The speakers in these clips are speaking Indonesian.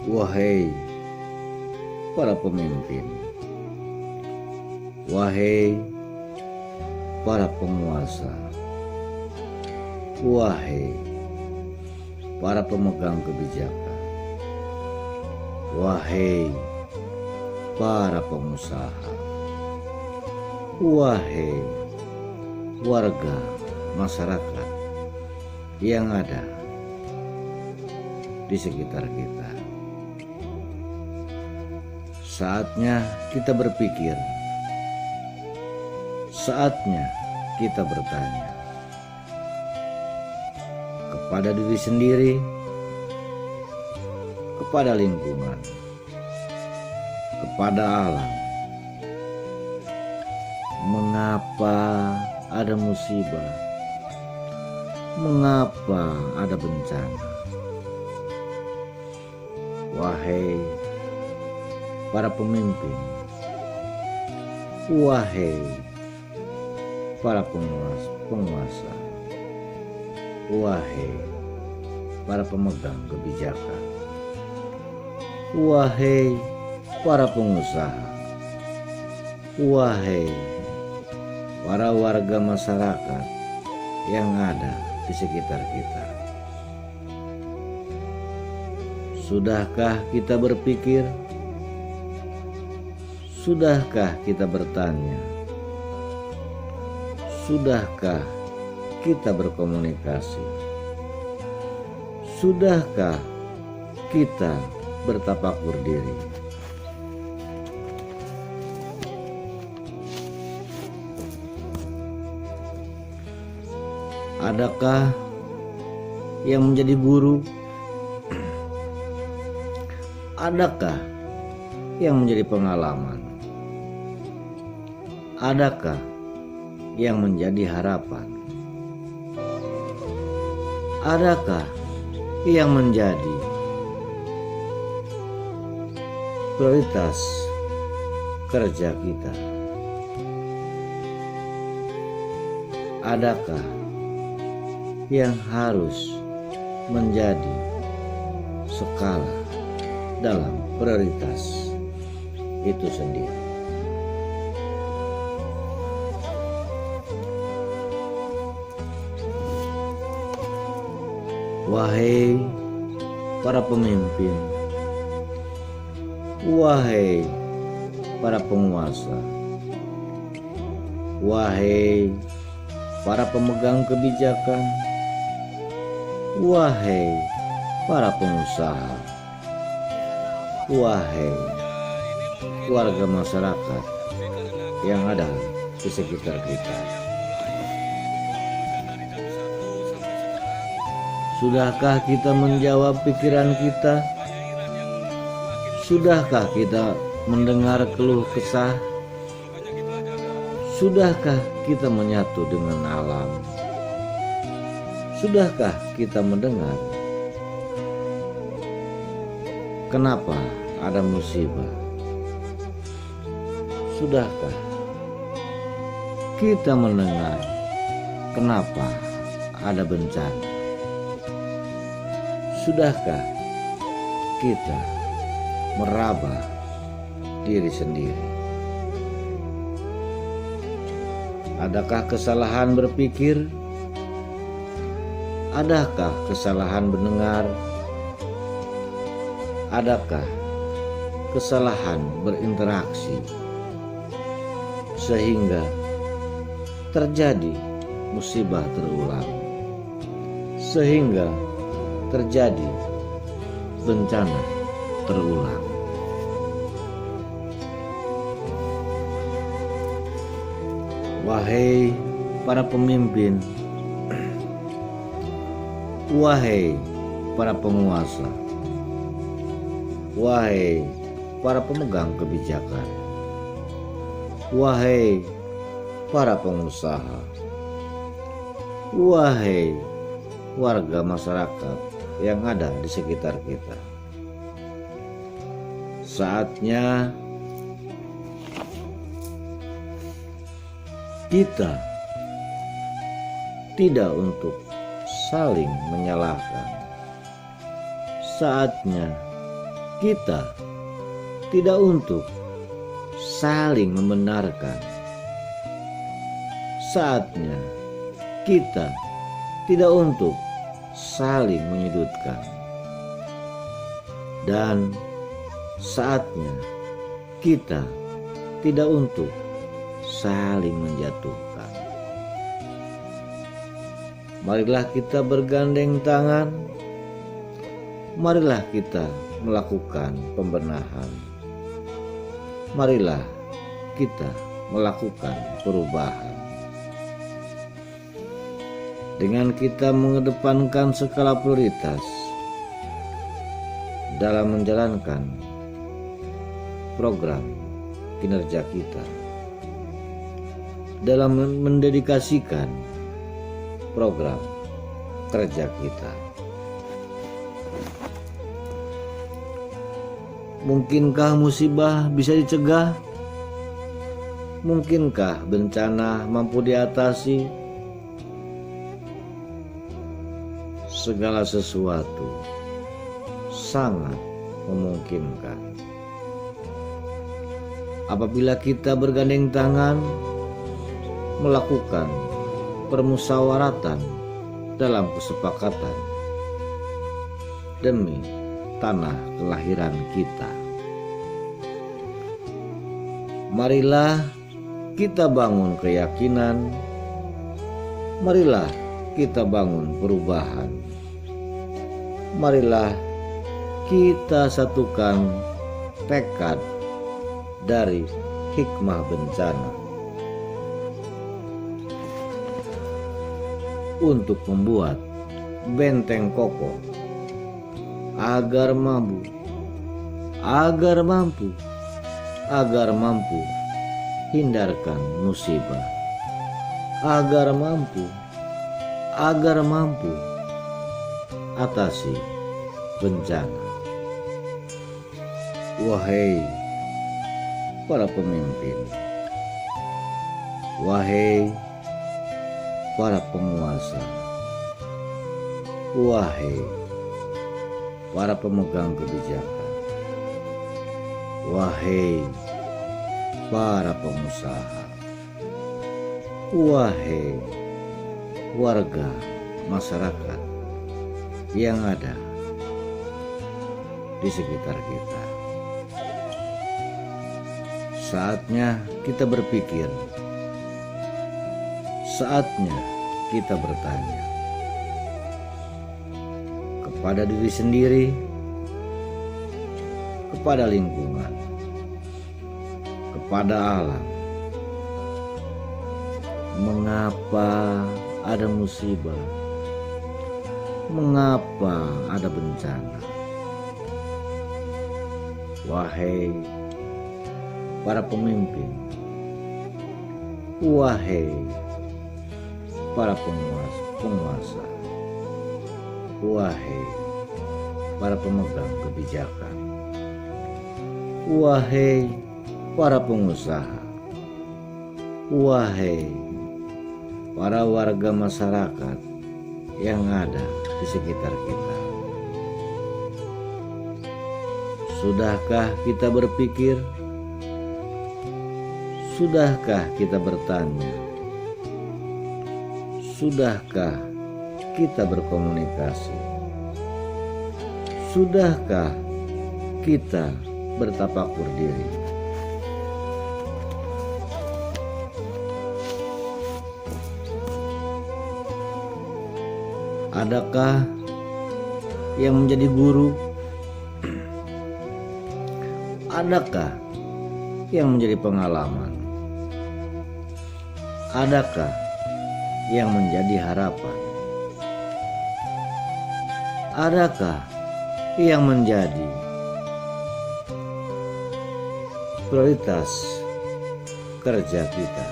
Wahai para pemimpin, wahai para penguasa, wahai para pemegang kebijakan, wahai para pengusaha, wahai warga masyarakat yang ada di sekitar kita. Saatnya kita berpikir, saatnya kita bertanya kepada diri sendiri, kepada lingkungan, kepada alam. Mengapa ada musibah? Mengapa ada bencana? Wahai para pemimpin, wahai para penguasa, wahai para pemegang kebijakan, wahai para pengusaha, wahai para warga masyarakat yang ada di sekitar kita. Sudahkah kita berpikir? Sudahkah kita bertanya? Sudahkah kita berkomunikasi? Sudahkah kita bertafakur diri? Adakah yang menjadi guru? Adakah yang menjadi pengalaman? Adakah yang menjadi harapan? Adakah yang menjadi prioritas kerja kita? Adakah yang harus menjadi skala dalam prioritas itu sendiri? Wahai para pemimpin, wahai para penguasa, wahai para pemegang kebijakan, wahai para pengusaha, wahai warga masyarakat yang ada di sekitar kita. Sudahkah kita menjawab pikiran kita? Sudahkah kita mendengar keluh kesah? Sudahkah kita menyatu dengan alam? Sudahkah kita mendengar kenapa ada musibah? Sudahkah kita mendengar kenapa ada bencana? Sudahkah kita meraba diri sendiri? Adakah kesalahan berpikir? Adakah kesalahan mendengar? Adakah kesalahan berinteraksi sehingga terjadi musibah terulang, sehingga terjadi bencana terulang? Wahai para pemimpin, wahai para penguasa, wahai para pemegang kebijakan, wahai para pengusaha, wahai warga masyarakat yang ada di sekitar kita. Saatnya kita tidak untuk saling menyalahkan. Saatnya kita tidak untuk saling membenarkan. Saatnya kita tidak untuk saling menyudutkan. Dan saatnya kita tidak untuk saling menjatuhkan. Marilah kita bergandeng tangan. Marilah kita melakukan pembenahan. Marilah kita melakukan perubahan. Dengan kita mengedepankan skala prioritas dalam menjalankan program kinerja kita, dalam mendedikasikan program kerja kita. Mungkinkah musibah bisa dicegah? Mungkinkah bencana mampu diatasi? Segala sesuatu sangat memungkinkan apabila kita bergandeng tangan melakukan permusyawaratan dalam kesepakatan demi tanah kelahiran kita. Marilah kita bangun keyakinan, marilah kita bangun perubahan, marilah kita satukan tekad dari hikmah bencana untuk membuat benteng kokoh agar mampu hindarkan musibah, agar mampu atasi bencana. Wahai para pemimpin, wahai para penguasa, wahai para pemegang kebijakan, wahai para pengusaha, wahai warga masyarakat yang ada di sekitar kita. Saatnya kita berpikir, saatnya kita bertanya kepada diri sendiri, kepada lingkungan, kepada alam. Mengapa ada musibah? Mengapa ada bencana? Wahai para pemimpin, wahai para penguasa, wahai para pemegang kebijakan, wahai para pengusaha, wahai para warga masyarakat yang ada di sekitar kita. Sudahkah kita berpikir? Sudahkah kita bertanya? Sudahkah kita berkomunikasi? Sudahkah kita bertafakur diri? Adakah yang menjadi guru? Adakah yang menjadi pengalaman? Adakah yang menjadi harapan? Adakah yang menjadi prioritas kerja kita?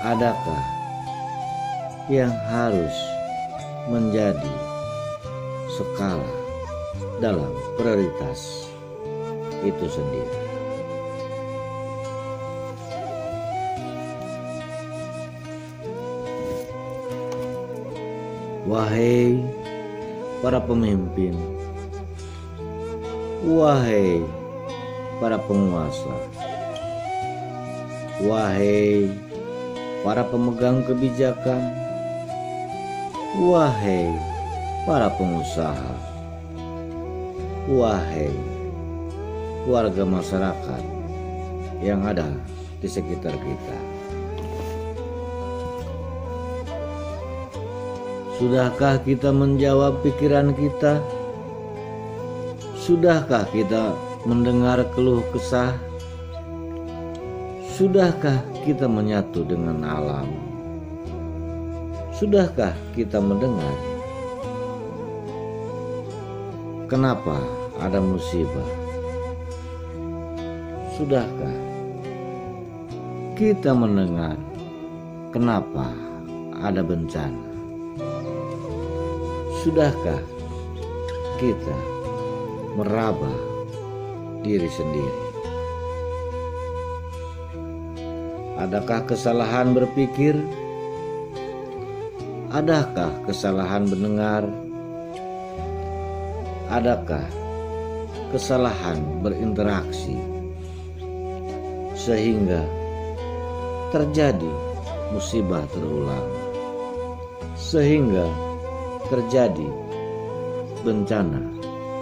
Adakah yang harus menjadi skala dalam prioritas itu sendiri? Wahai para pemimpin, wahai para penguasa, wahai para pemegang kebijakan, wahai para pengusaha, wahai warga masyarakat yang ada di sekitar kita. Sudahkah kita menjawab pikiran kita? Sudahkah kita mendengar keluh kesah? Sudahkah kita menyatu dengan alam? Sudahkah kita mendengar kenapa ada musibah? Sudahkah kita mendengar kenapa ada bencana? Sudahkah kita meraba diri sendiri? Adakah kesalahan berpikir? Adakah kesalahan mendengar? Adakah kesalahan berinteraksi sehingga terjadi musibah terulang, sehingga terjadi bencana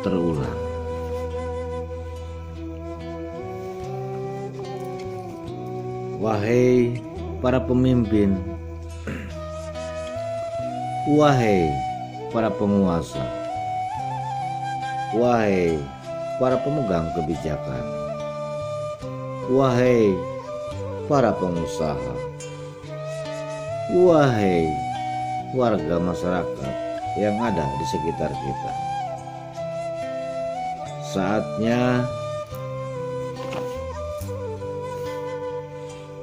terulang? Wahai para pemimpin, wahai para penguasa, wahai para pemegang kebijakan, wahai para pengusaha, wahai warga masyarakat yang ada di sekitar kita. Saatnya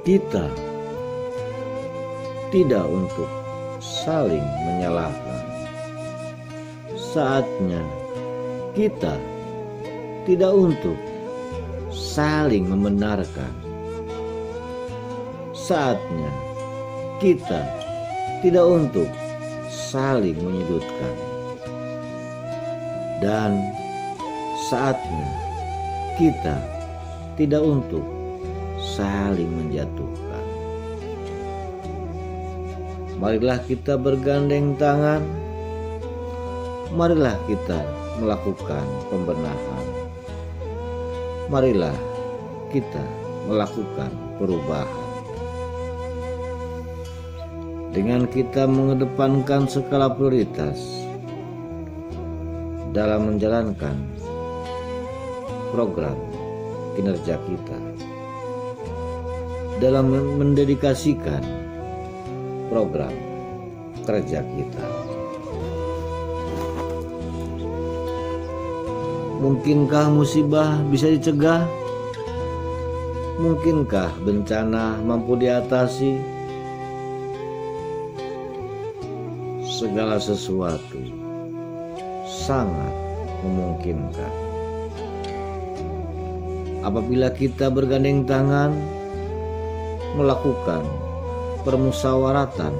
kita tidak untuk saling menyalahkan. Saatnya kita tidak untuk saling membenarkan. Saatnya kita tidak untuk saling menyudutkan. Dan saatnya kita tidak untuk saling menjatuhkan. Marilah kita bergandeng tangan. Marilah kita melakukan pembenahan. Marilah kita melakukan perubahan. Dengan kita mengedepankan skala prioritas dalam menjalankan program kinerja kita, dalam mendedikasikan program kerja kita. Mungkinkah musibah bisa dicegah? Mungkinkah bencana mampu diatasi? Segala sesuatu sangat memungkinkan apabila kita bergandeng tangan melakukan permusyawaratan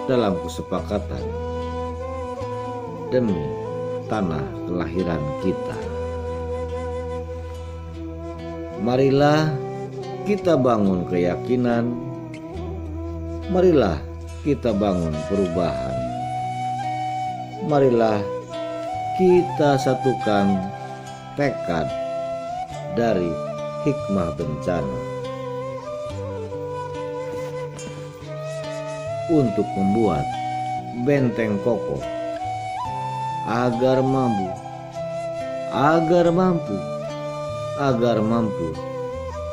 dalam kesepakatan demi tanah kelahiran kita. Marilah kita bangun keyakinan. Marilah kita bangun perubahan. Marilah kita satukan tekad dari hikmah bencana untuk membuat benteng kokoh agar mampu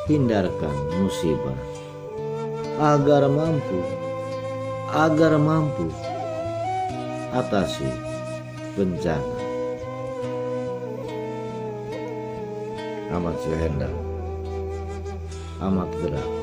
hindarkan musibah, agar mampu atasi bencana. Amat Syahenda, amat gerak.